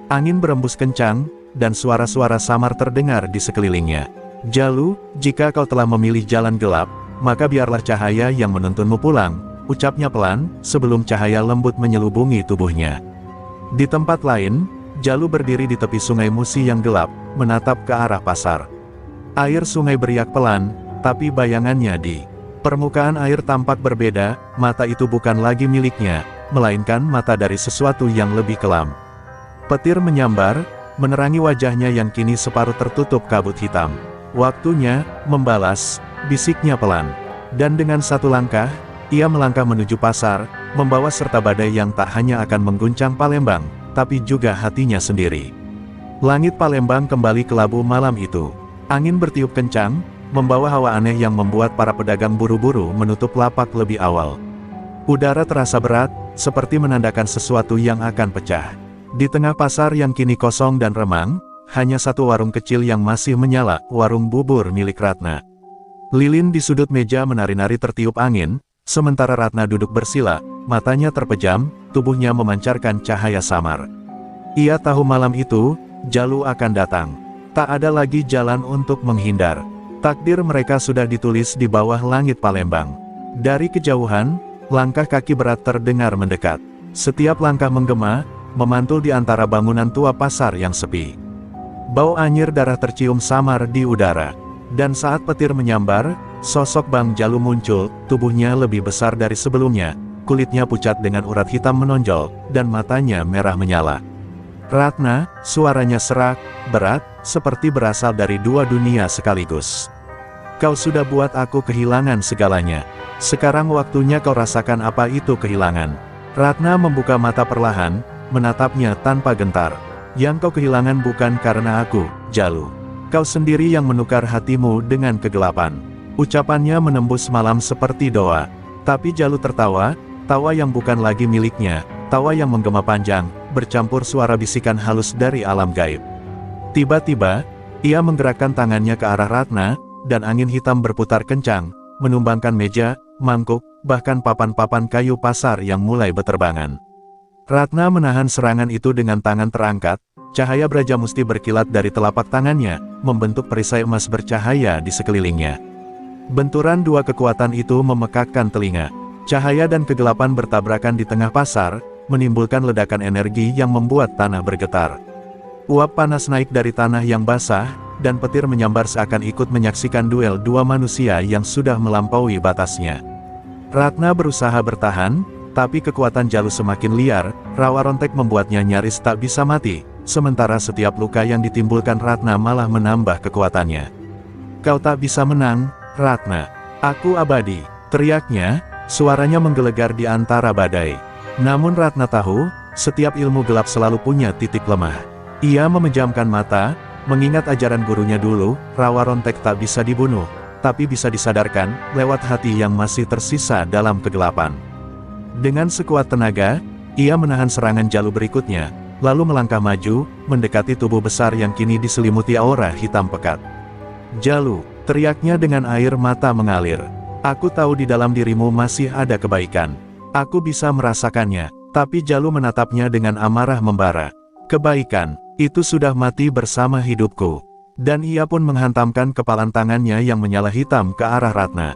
Angin berembus kencang, dan suara-suara samar terdengar di sekelilingnya. Jalu, jika kau telah memilih jalan gelap, maka biarlah cahaya yang menuntunmu pulang, ucapnya pelan, sebelum cahaya lembut menyelubungi tubuhnya. Di tempat lain, Jalu berdiri di tepi Sungai Musi yang gelap, menatap ke arah pasar. Air sungai beriak pelan, tapi bayangannya di permukaan air tampak berbeda, mata itu bukan lagi miliknya, melainkan mata dari sesuatu yang lebih kelam. Petir menyambar, menerangi wajahnya yang kini separuh tertutup kabut hitam. Waktunya, membalas, bisiknya pelan. Dan dengan satu langkah, ia melangkah menuju pasar, membawa serta badai yang tak hanya akan mengguncang Palembang, tapi juga hatinya sendiri. Langit Palembang kembali kelabu malam itu. Angin bertiup kencang, membawa hawa aneh yang membuat para pedagang buru-buru menutup lapak lebih awal. Udara terasa berat, seperti menandakan sesuatu yang akan pecah. Di tengah pasar yang kini kosong dan remang, hanya satu warung kecil yang masih menyala, warung bubur milik Ratna. Lilin di sudut meja menari-nari tertiup angin, sementara Ratna duduk bersila, matanya terpejam, tubuhnya memancarkan cahaya samar. Ia tahu malam itu, Jalu akan datang. Tak ada lagi jalan untuk menghindar. Takdir mereka sudah ditulis di bawah langit Palembang. Dari kejauhan, langkah kaki berat terdengar mendekat. Setiap langkah menggema, memantul di antara bangunan tua pasar yang sepi. Bau anyir darah tercium samar di udara. Dan saat petir menyambar, sosok Bang Jalu muncul, tubuhnya lebih besar dari sebelumnya, kulitnya pucat dengan urat hitam menonjol, dan matanya merah menyala. "Ratna," suaranya serak, berat, seperti berasal dari dua dunia sekaligus. "Kau sudah buat aku kehilangan segalanya. Sekarang waktunya kau rasakan apa itu kehilangan." Ratna membuka mata perlahan, menatapnya tanpa gentar. "Yang kau kehilangan bukan karena aku, Jalu. Kau sendiri yang menukar hatimu dengan kegelapan." Ucapannya menembus malam seperti doa. Tapi Jalu tertawa, tawa yang bukan lagi miliknya, tawa yang menggema panjang, bercampur suara bisikan halus dari alam gaib. Tiba-tiba, ia menggerakkan tangannya ke arah Ratna, dan angin hitam berputar kencang, menumbangkan meja, mangkuk, bahkan papan-papan kayu pasar yang mulai beterbangan. Ratna menahan serangan itu dengan tangan terangkat, cahaya Brajamusti berkilat dari telapak tangannya, membentuk perisai emas bercahaya di sekelilingnya. Benturan dua kekuatan itu memekakkan telinga. Cahaya dan kegelapan bertabrakan di tengah pasar, menimbulkan ledakan energi yang membuat tanah bergetar. Uap panas naik dari tanah yang basah, dan petir menyambar seakan ikut menyaksikan duel dua manusia yang sudah melampaui batasnya. Ratna berusaha bertahan, tapi kekuatan Jalu semakin liar, rawa rontek membuatnya nyaris tak bisa mati, sementara setiap luka yang ditimbulkan Ratna malah menambah kekuatannya. "Kau tak bisa menang, Ratna. Aku abadi," teriaknya, suaranya menggelegar di antara badai. Namun Ratna tahu, setiap ilmu gelap selalu punya titik lemah. Ia memejamkan mata, mengingat ajaran gurunya dulu, rawa rontek tak bisa dibunuh, tapi bisa disadarkan, lewat hati yang masih tersisa dalam kegelapan. Dengan sekuat tenaga, ia menahan serangan Jalu berikutnya, lalu melangkah maju, mendekati tubuh besar yang kini diselimuti aura hitam pekat. "Jalu," teriaknya dengan air mata mengalir. "Aku tahu di dalam dirimu masih ada kebaikan. Aku bisa merasakannya." Tapi Jalu menatapnya dengan amarah membara. "Kebaikan, itu sudah mati bersama hidupku." Dan ia pun menghantamkan kepalan tangannya yang menyala hitam ke arah Ratna.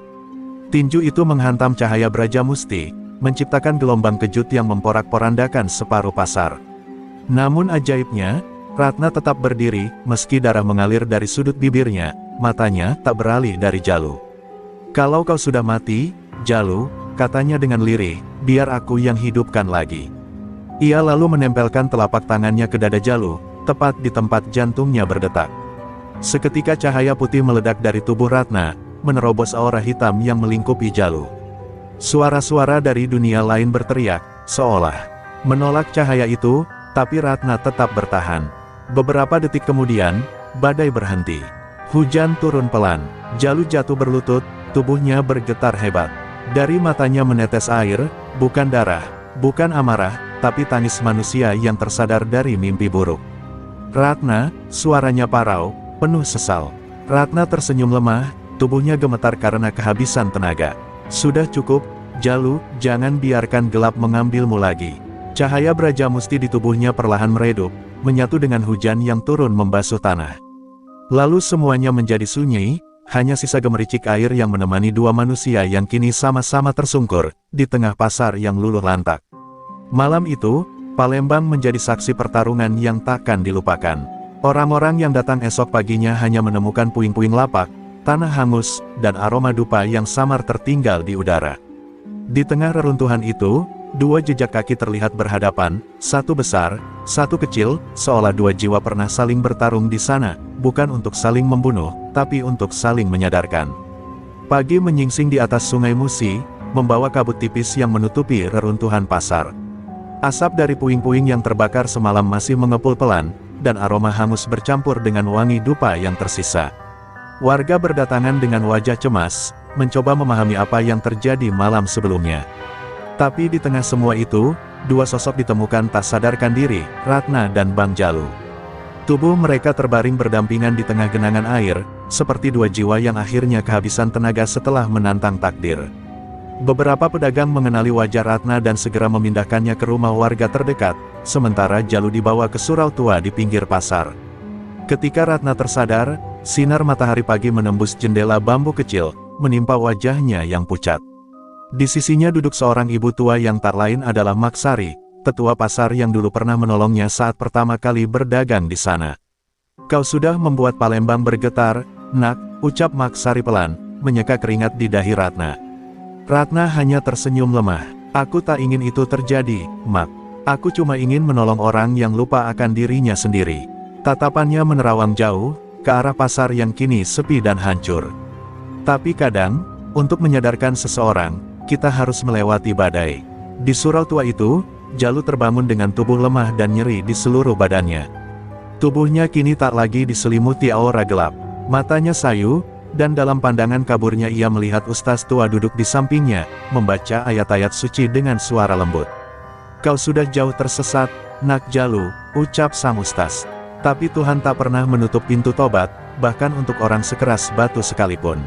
Tinju itu menghantam cahaya Brajamusti, menciptakan gelombang kejut yang memporak-porandakan separuh pasar. Namun ajaibnya, Ratna tetap berdiri, meski darah mengalir dari sudut bibirnya, matanya tak beralih dari Jalu. "Kalau kau sudah mati, Jalu," katanya dengan lirih, "biar aku yang hidupkan lagi." Ia lalu menempelkan telapak tangannya ke dada Jalu, tepat di tempat jantungnya berdetak. Seketika cahaya putih meledak dari tubuh Ratna, menerobos aura hitam yang melingkupi Jalu. Suara-suara dari dunia lain berteriak, seolah menolak cahaya itu, tapi Ratna tetap bertahan. Beberapa detik kemudian, badai berhenti. Hujan turun pelan, Jalu jatuh berlutut, tubuhnya bergetar hebat. Dari matanya menetes air, bukan darah, bukan amarah, tapi tangis manusia yang tersadar dari mimpi buruk. "Ratna," suaranya parau, penuh sesal. Ratna tersenyum lemah, tubuhnya gemetar karena kehabisan tenaga. "Sudah cukup, Jalu, jangan biarkan gelap mengambilmu lagi." Cahaya Brajamusti di tubuhnya perlahan meredup, menyatu dengan hujan yang turun membasuh tanah. Lalu semuanya menjadi sunyi, hanya sisa gemericik air yang menemani dua manusia yang kini sama-sama tersungkur, di tengah pasar yang luluh lantak. Malam itu, Palembang menjadi saksi pertarungan yang takkan dilupakan. Orang-orang yang datang esok paginya hanya menemukan puing-puing lapak, tanah hangus, dan aroma dupa yang samar tertinggal di udara. Di tengah reruntuhan itu, dua jejak kaki terlihat berhadapan, satu besar, satu kecil, seolah dua jiwa pernah saling bertarung di sana, bukan untuk saling membunuh, tapi untuk saling menyadarkan. Pagi menyingsing di atas Sungai Musi, membawa kabut tipis yang menutupi reruntuhan pasar. Asap dari puing-puing yang terbakar semalam masih mengepul pelan, dan aroma hangus bercampur dengan wangi dupa yang tersisa. Warga berdatangan dengan wajah cemas, mencoba memahami apa yang terjadi malam sebelumnya. Tapi di tengah semua itu, dua sosok ditemukan tak sadarkan diri, Ratna dan Bang Jalu. Tubuh mereka terbaring berdampingan di tengah genangan air, seperti dua jiwa yang akhirnya kehabisan tenaga setelah menantang takdir. Beberapa pedagang mengenali wajah Ratna dan segera memindahkannya ke rumah warga terdekat, sementara Jalu dibawa ke surau tua di pinggir pasar. Ketika Ratna tersadar, sinar matahari pagi menembus jendela bambu kecil, menimpa wajahnya yang pucat. Di sisinya duduk seorang ibu tua yang tak lain adalah Maksari, tetua pasar yang dulu pernah menolongnya saat pertama kali berdagang di sana. "Kau sudah membuat Palembang bergetar, Nak," ucap Mak Sari pelan, menyeka keringat di dahi Ratna. Ratna hanya tersenyum lemah. Aku tak ingin itu terjadi, Mak. Aku cuma ingin menolong orang yang lupa akan dirinya sendiri. Tatapannya menerawang jauh, ke arah pasar yang kini sepi dan hancur. Tapi kadang, untuk menyadarkan seseorang, kita harus melewati badai. Di surau tua itu, Jalu terbangun dengan tubuh lemah dan nyeri di seluruh badannya. Tubuhnya kini tak lagi diselimuti aura gelap. Matanya sayu, dan dalam pandangan kaburnya ia melihat ustaz tua duduk di sampingnya, membaca ayat-ayat suci dengan suara lembut. Kau sudah jauh tersesat, Nak Jalu, ucap sang ustaz. Tapi Tuhan tak pernah menutup pintu tobat, bahkan untuk orang sekeras batu sekalipun.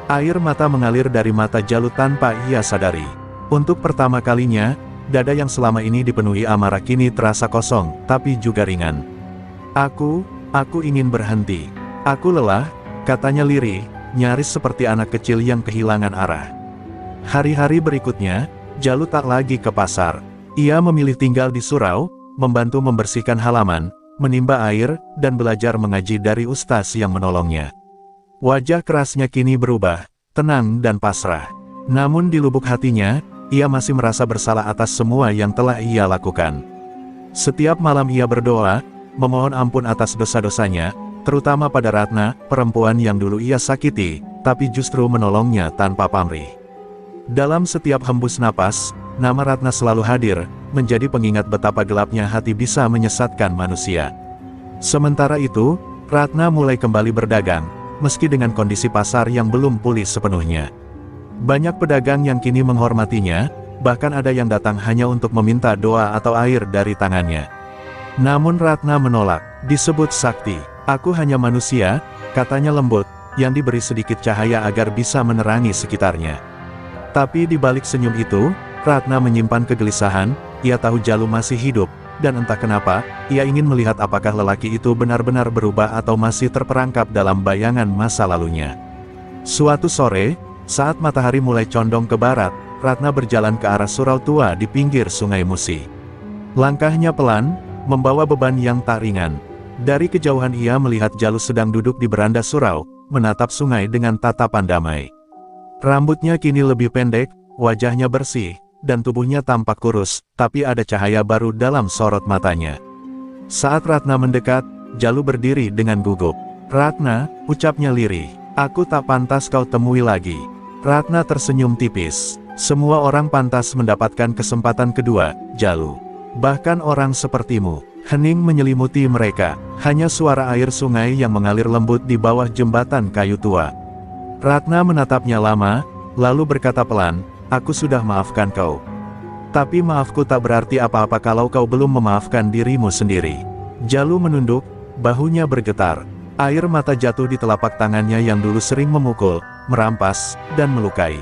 Air mata mengalir dari mata Jalu tanpa ia sadari. Untuk pertama kalinya, dada yang selama ini dipenuhi amarah kini terasa kosong, tapi juga ringan. Aku ingin berhenti. Aku lelah, katanya lirih, nyaris seperti anak kecil yang kehilangan arah. Hari-hari berikutnya, Jalu tak lagi ke pasar. Ia memilih tinggal di surau, membantu membersihkan halaman, menimba air, dan belajar mengaji dari ustaz yang menolongnya. Wajah kerasnya kini berubah, tenang dan pasrah. Namun di lubuk hatinya, ia masih merasa bersalah atas semua yang telah ia lakukan. Setiap malam ia berdoa, memohon ampun atas dosa-dosanya, terutama pada Ratna, perempuan yang dulu ia sakiti, tapi justru menolongnya tanpa pamrih. Dalam setiap hembus napas, nama Ratna selalu hadir, menjadi pengingat betapa gelapnya hati bisa menyesatkan manusia. Sementara itu, Ratna mulai kembali berdagang, meski dengan kondisi pasar yang belum pulih sepenuhnya. Banyak pedagang yang kini menghormatinya, bahkan ada yang datang hanya untuk meminta doa atau air dari tangannya. Namun Ratna menolak, disebut sakti. Aku hanya manusia, katanya lembut, yang diberi sedikit cahaya agar bisa menerangi sekitarnya. Tapi di balik senyum itu, Ratna menyimpan kegelisahan. Ia tahu Jalu masih hidup, dan entah kenapa, ia ingin melihat apakah lelaki itu benar-benar berubah atau masih terperangkap dalam bayangan masa lalunya. Suatu sore, saat matahari mulai condong ke barat, Ratna berjalan ke arah surau tua di pinggir Sungai Musi. Langkahnya pelan, membawa beban yang tak ringan. Dari kejauhan ia melihat Jalu sedang duduk di beranda surau, menatap sungai dengan tatapan damai. Rambutnya kini lebih pendek, wajahnya bersih, dan tubuhnya tampak kurus, tapi ada cahaya baru dalam sorot matanya. Saat Ratna mendekat, Jalu berdiri dengan gugup. Ratna, ucapnya lirih, aku tak pantas kau temui lagi. Ratna tersenyum tipis. Semua orang pantas mendapatkan kesempatan kedua, Jalu. Bahkan orang sepertimu. Hening menyelimuti mereka, hanya suara air sungai yang mengalir lembut di bawah jembatan kayu tua. Ratna menatapnya lama, lalu berkata pelan, aku sudah maafkan kau. Tapi maafku tak berarti apa-apa kalau kau belum memaafkan dirimu sendiri. Jalu menunduk, bahunya bergetar. Air mata jatuh di telapak tangannya yang dulu sering memukul, merampas, dan melukai.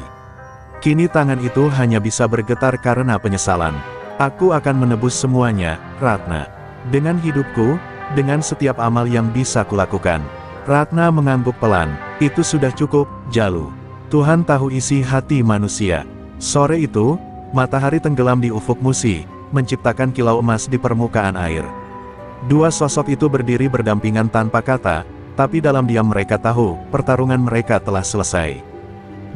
Kini tangan itu hanya bisa bergetar karena penyesalan. Aku akan menebus semuanya, Ratna. Dengan hidupku, dengan setiap amal yang bisa kulakukan. Ratna mengangguk pelan. Itu sudah cukup, Jalu. Tuhan tahu isi hati manusia. Sore itu, matahari tenggelam di ufuk Musi, menciptakan kilau emas di permukaan air. Dua sosok itu berdiri berdampingan tanpa kata, tapi dalam diam mereka tahu, pertarungan mereka telah selesai.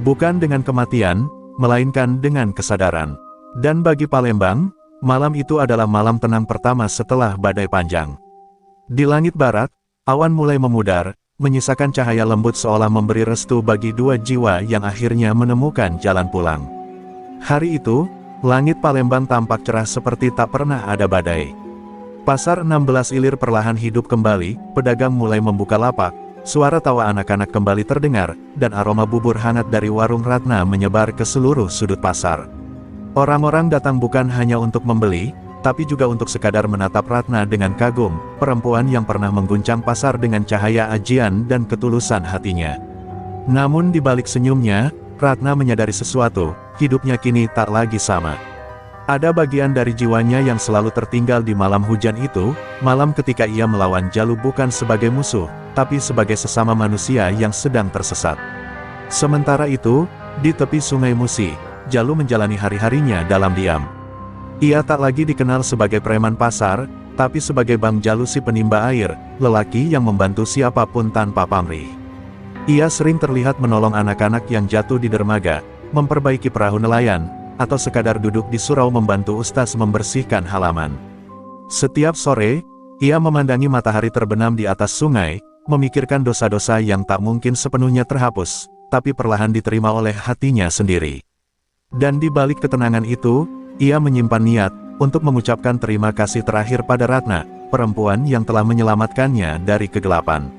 Bukan dengan kematian, melainkan dengan kesadaran. Dan bagi Palembang, malam itu adalah malam tenang pertama setelah badai panjang. Di langit barat, awan mulai memudar, menyisakan cahaya lembut seolah memberi restu bagi dua jiwa yang akhirnya menemukan jalan pulang. Hari itu, langit Palembang tampak cerah seperti tak pernah ada badai. Pasar 16 Ilir perlahan hidup kembali, pedagang mulai membuka lapak, suara tawa anak-anak kembali terdengar, dan aroma bubur hangat dari warung Ratna menyebar ke seluruh sudut pasar. Orang-orang datang bukan hanya untuk membeli, tapi juga untuk sekadar menatap Ratna dengan kagum, perempuan yang pernah mengguncang pasar dengan cahaya ajian dan ketulusan hatinya. Namun di balik senyumnya, Ratna menyadari sesuatu, hidupnya kini tak lagi sama. Ada bagian dari jiwanya yang selalu tertinggal di malam hujan itu, malam ketika ia melawan Jalu bukan sebagai musuh, tapi sebagai sesama manusia yang sedang tersesat. Sementara itu, di tepi Sungai Musi, Jalu menjalani hari-harinya dalam diam. Ia tak lagi dikenal sebagai preman pasar, tapi sebagai Bang Jalu si penimba air, lelaki yang membantu siapapun tanpa pamrih. Ia sering terlihat menolong anak-anak yang jatuh di dermaga, memperbaiki perahu nelayan, atau sekadar duduk di surau membantu ustaz membersihkan halaman. Setiap sore, ia memandangi matahari terbenam di atas sungai, memikirkan dosa-dosa yang tak mungkin sepenuhnya terhapus, tapi perlahan diterima oleh hatinya sendiri. Dan di balik ketenangan itu, ia menyimpan niat untuk mengucapkan terima kasih terakhir pada Ratna, perempuan yang telah menyelamatkannya dari kegelapan.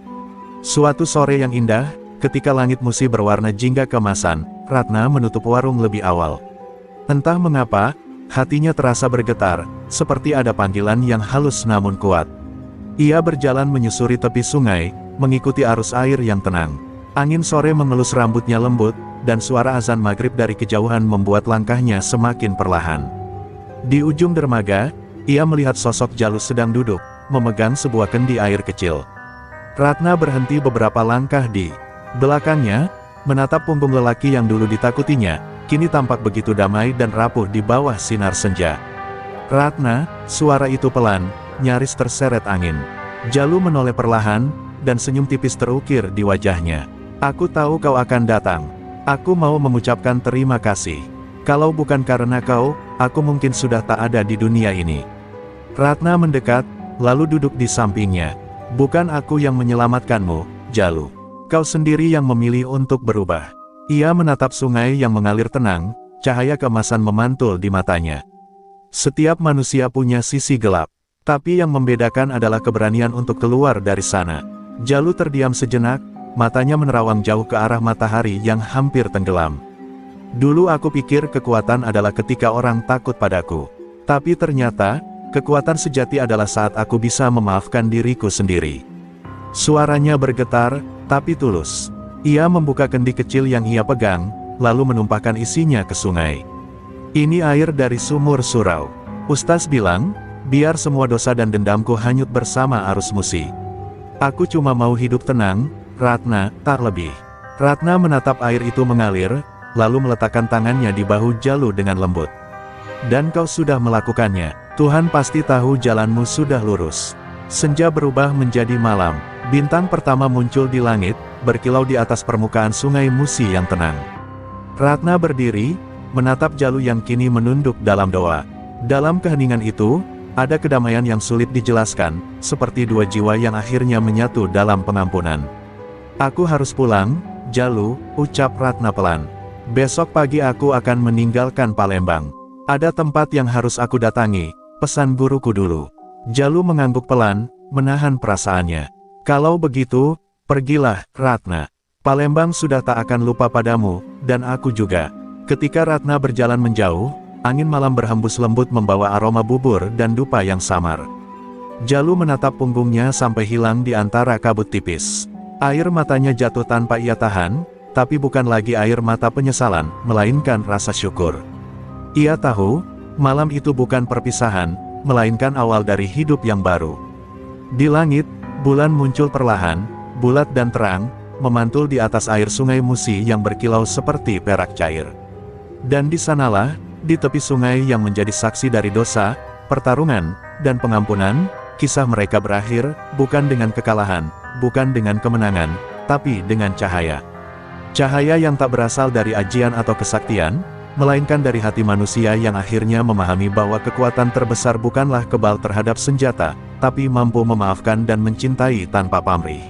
Suatu sore yang indah, ketika langit musi berwarna jingga keemasan, Ratna menutup warung lebih awal. Entah mengapa, hatinya terasa bergetar, seperti ada panggilan yang halus namun kuat. Ia berjalan menyusuri tepi sungai, mengikuti arus air yang tenang. Angin sore mengelus rambutnya lembut, dan suara azan maghrib dari kejauhan membuat langkahnya semakin perlahan. Di ujung dermaga, ia melihat sosok Jalu sedang duduk, memegang sebuah kendi air kecil. Ratna berhenti beberapa langkah di belakangnya, menatap punggung lelaki yang dulu ditakutinya, kini tampak begitu damai dan rapuh di bawah sinar senja. "Ratna," suara itu pelan, nyaris terseret angin. Jalu menoleh perlahan, dan senyum tipis terukir di wajahnya. "Aku tahu kau akan datang. Aku mau mengucapkan terima kasih. Kalau bukan karena kau, aku mungkin sudah tak ada di dunia ini." Ratna mendekat, lalu duduk di sampingnya. "Bukan aku yang menyelamatkanmu, Jalu. Kau sendiri yang memilih untuk berubah." Ia menatap sungai yang mengalir tenang, cahaya keemasan memantul di matanya. Setiap manusia punya sisi gelap, tapi yang membedakan adalah keberanian untuk keluar dari sana. Jalu terdiam sejenak, matanya menerawang jauh ke arah matahari yang hampir tenggelam. "Dulu aku pikir kekuatan adalah ketika orang takut padaku. Tapi ternyata, kekuatan sejati adalah saat aku bisa memaafkan diriku sendiri." Suaranya bergetar, tapi tulus. Ia membuka kendi kecil yang ia pegang, lalu menumpahkan isinya ke sungai. "Ini air dari sumur surau. Ustaz bilang, biar semua dosa dan dendamku hanyut bersama arus musi. Aku cuma mau hidup tenang, Ratna, tak lebih." Ratna menatap air itu mengalir, lalu meletakkan tangannya di bahu Jalu dengan lembut. "Dan kau sudah melakukannya. Tuhan pasti tahu jalanmu sudah lurus." Senja berubah menjadi malam. Bintang pertama muncul di langit, berkilau di atas permukaan sungai Musi yang tenang. Ratna berdiri, menatap Jalu yang kini menunduk dalam doa. Dalam keheningan itu, ada kedamaian yang sulit dijelaskan, seperti dua jiwa yang akhirnya menyatu dalam pengampunan. "Aku harus pulang, Jalu," ucap Ratna pelan. "Besok pagi aku akan meninggalkan Palembang. Ada tempat yang harus aku datangi, pesan guruku dulu." Jalu mengangguk pelan, menahan perasaannya. "Kalau begitu, pergilah, Ratna. Palembang sudah tak akan lupa padamu, dan aku juga." Ketika Ratna berjalan menjauh, angin malam berhembus lembut membawa aroma bubur dan dupa yang samar. Jalu menatap punggungnya sampai hilang di antara kabut tipis. Air matanya jatuh tanpa ia tahan, tapi bukan lagi air mata penyesalan, melainkan rasa syukur. Ia tahu, malam itu bukan perpisahan, melainkan awal dari hidup yang baru. Di langit, bulan muncul perlahan, bulat dan terang, memantul di atas air sungai Musi yang berkilau seperti perak cair. Dan di sanalah, di tepi sungai yang menjadi saksi dari dosa, pertarungan, dan pengampunan, kisah mereka berakhir, bukan dengan kekalahan, bukan dengan kemenangan, tapi dengan cahaya. Cahaya yang tak berasal dari ajian atau kesaktian, melainkan dari hati manusia yang akhirnya memahami bahwa kekuatan terbesar bukanlah kebal terhadap senjata, tapi mampu memaafkan dan mencintai tanpa pamrih.